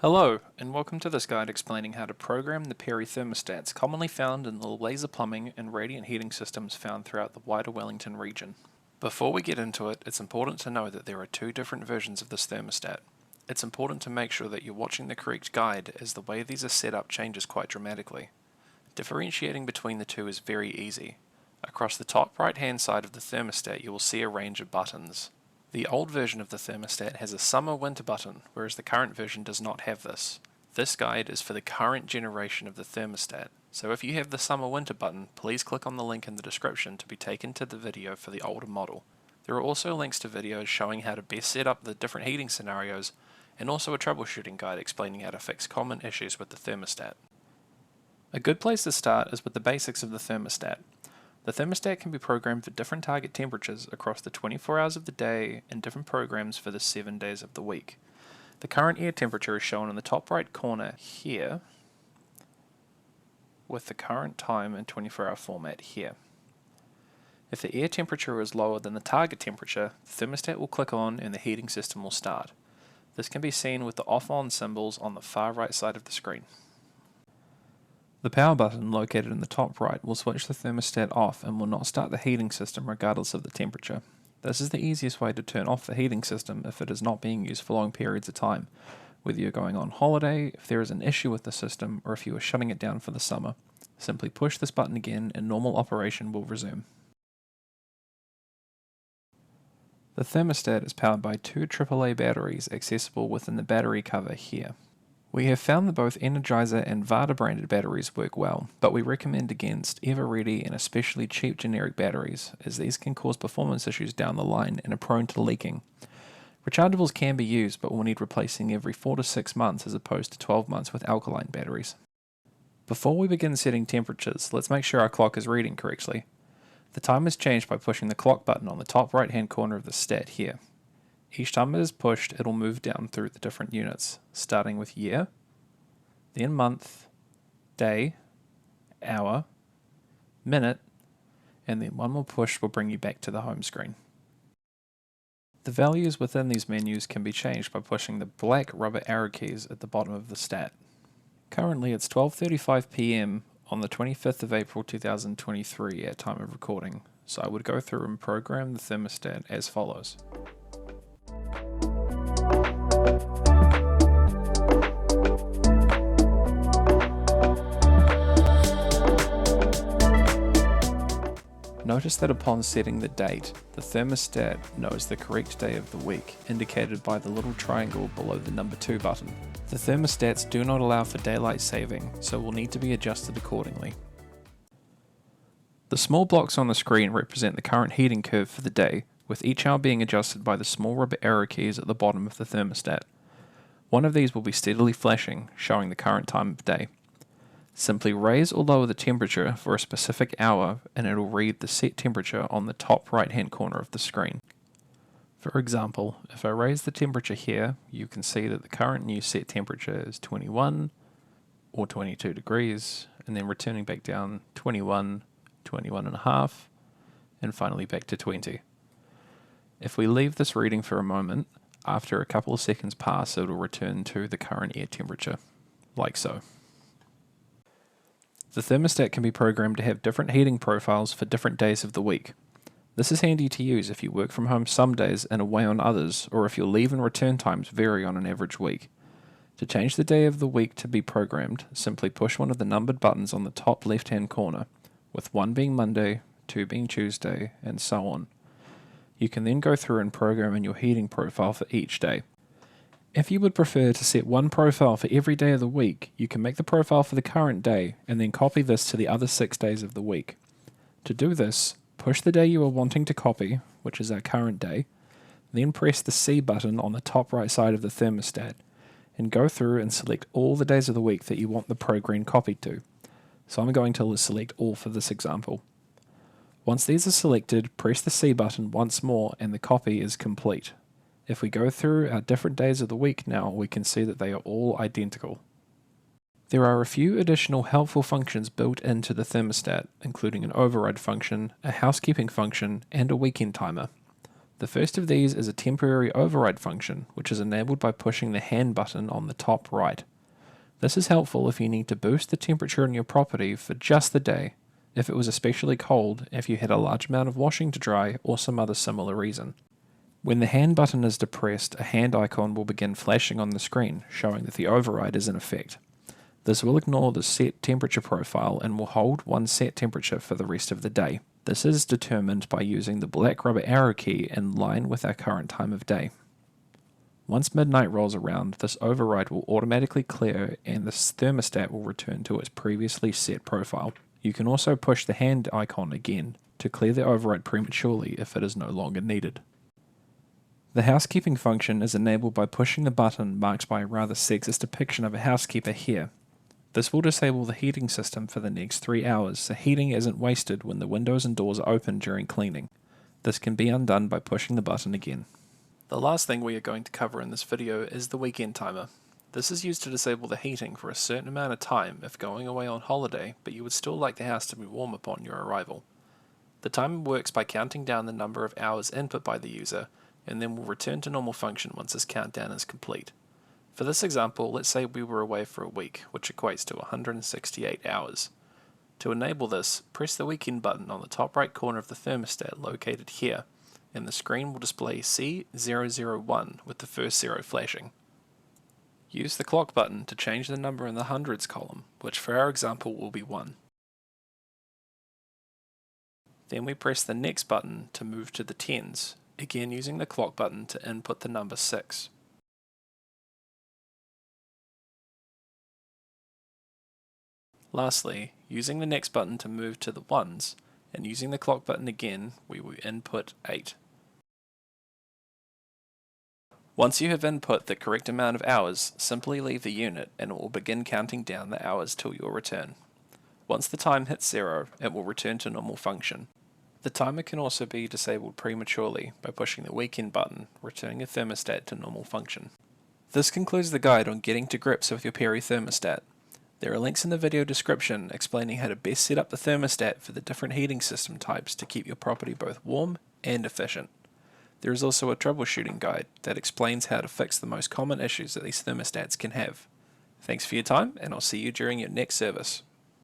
Hello, and welcome to this guide explaining how to program the Perry thermostats commonly found in the laser plumbing and radiant heating systems found throughout the wider Wellington region. Before we get into it, it's important to know that there are two different versions of this thermostat. It's important to make sure that you're watching the correct guide, as the way these are set up changes quite dramatically. Differentiating between the two is very easy. Across the top right hand side of the thermostat you will see a range of buttons. The old version of the thermostat has a summer-winter button, whereas the current version does not have this. This guide is for the current generation of the thermostat, so if you have the summer-winter button, please click on the link in the description to be taken to the video for the older model. There are also links to videos showing how to best set up the different heating scenarios, and also a troubleshooting guide explaining how to fix common issues with the thermostat. A good place to start is with the basics of the thermostat. The thermostat can be programmed for different target temperatures across the 24 hours of the day and different programs for the 7 days of the week. The current air temperature is shown in the top right corner here, with the current time in 24-hour format here. If the air temperature is lower than the target temperature, the thermostat will click on and the heating system will start. This can be seen with the off-on symbols on the far right side of the screen. The power button located in the top right will switch the thermostat off and will not start the heating system regardless of the temperature. This is the easiest way to turn off the heating system if it is not being used for long periods of time, whether you're going on holiday, if there is an issue with the system, or if you are shutting it down for the summer. Simply push this button again and normal operation will resume. The thermostat is powered by two AAA batteries accessible within the battery cover here. We have found that both Energizer and Vada branded batteries work well, but we recommend against ever-ready and especially cheap generic batteries, as these can cause performance issues down the line and are prone to leaking. Rechargeables can be used, but will need replacing every 4 to 6 months as opposed to 12 months with alkaline batteries. Before we begin setting temperatures, let's make sure our clock is reading correctly. The time is changed by pushing the clock button on the top right hand corner of the stat here. Each time it is pushed, it will move down through the different units, starting with year, then month, day, hour, minute, and then one more push will bring you back to the home screen. The values within these menus can be changed by pushing the black rubber arrow keys at the bottom of the stat. Currently it's 12:35 PM on the 25th of April 2023 at time of recording, so I would go through and program the thermostat as follows. Notice that upon setting the date, the thermostat knows the correct day of the week, indicated by the little triangle below the number 2 button. The thermostats do not allow for daylight saving, so will need to be adjusted accordingly. The small blocks on the screen represent the current heating curve for the day, with each hour being adjusted by the small rubber arrow keys at the bottom of the thermostat. One of these will be steadily flashing, showing the current time of day. Simply raise or lower the temperature for a specific hour and it will read the set temperature on the top right hand corner of the screen. For example, if I raise the temperature here, you can see that the current new set temperature is 21 or 22 degrees, and then returning back down 21, 21.5, and finally back to 20. If we leave this reading for a moment, after a couple of seconds pass, it will return to the current air temperature, like so. The thermostat can be programmed to have different heating profiles for different days of the week. This is handy to use if you work from home some days and away on others, or if your leave and return times vary on an average week. To change the day of the week to be programmed, simply push one of the numbered buttons on the top left-hand corner, with 1 being Monday, 2 being Tuesday, and so on. You can then go through and program in your heating profile for each day. If you would prefer to set one profile for every day of the week, you can make the profile for the current day and then copy this to the other 6 days of the week. To do this, push the day you are wanting to copy, which is our current day, then press the C button on the top right side of the thermostat, and go through and select all the days of the week that you want the program copied to. So I'm going to select all for this example. Once these are selected, press the C button once more and the copy is complete. If we go through our different days of the week now, we can see that they are all identical. There are a few additional helpful functions built into the thermostat, including an override function, a housekeeping function, and a weekend timer. The first of these is a temporary override function, which is enabled by pushing the hand button on the top right. This is helpful if you need to boost the temperature in your property for just the day, if it was especially cold, if you had a large amount of washing to dry, or some other similar reason. When the hand button is depressed, a hand icon will begin flashing on the screen, showing that the override is in effect. This will ignore the set temperature profile and will hold one set temperature for the rest of the day. This is determined by using the black rubber arrow key in line with our current time of day. Once midnight rolls around, this override will automatically clear and the thermostat will return to its previously set profile. You can also push the hand icon again to clear the override prematurely if it is no longer needed. The housekeeping function is enabled by pushing the button marked by a rather sexist depiction of a housekeeper here. This will disable the heating system for the next 3 hours so heating isn't wasted when the windows and doors are open during cleaning. This can be undone by pushing the button again. The last thing we are going to cover in this video is the weekend timer. This is used to disable the heating for a certain amount of time if going away on holiday, but you would still like the house to be warm upon your arrival. The timer works by counting down the number of hours input by the user, and then will return to normal function once this countdown is complete. For this example, let's say we were away for a week, which equates to 168 hours. To enable this, press the weekend button on the top right corner of the thermostat located here, and the screen will display C001 with the first 0 flashing. Use the clock button to change the number in the hundreds column, which for our example will be 1. Then we press the next button to move to the tens, again using the clock button to input the number 6. Lastly, using the next button to move to the ones, and using the clock button again, we will input 8. Once you have input the correct amount of hours, simply leave the unit and it will begin counting down the hours till your return. Once the time hits 0, it will return to normal function. The timer can also be disabled prematurely by pushing the weekend button, returning the thermostat to normal function. This concludes the guide on getting to grips with your Perry thermostat. There are links in the video description explaining how to best set up the thermostat for the different heating system types to keep your property both warm and efficient. There is also a troubleshooting guide that explains how to fix the most common issues that these thermostats can have. Thanks for your time, and I'll see you during your next service.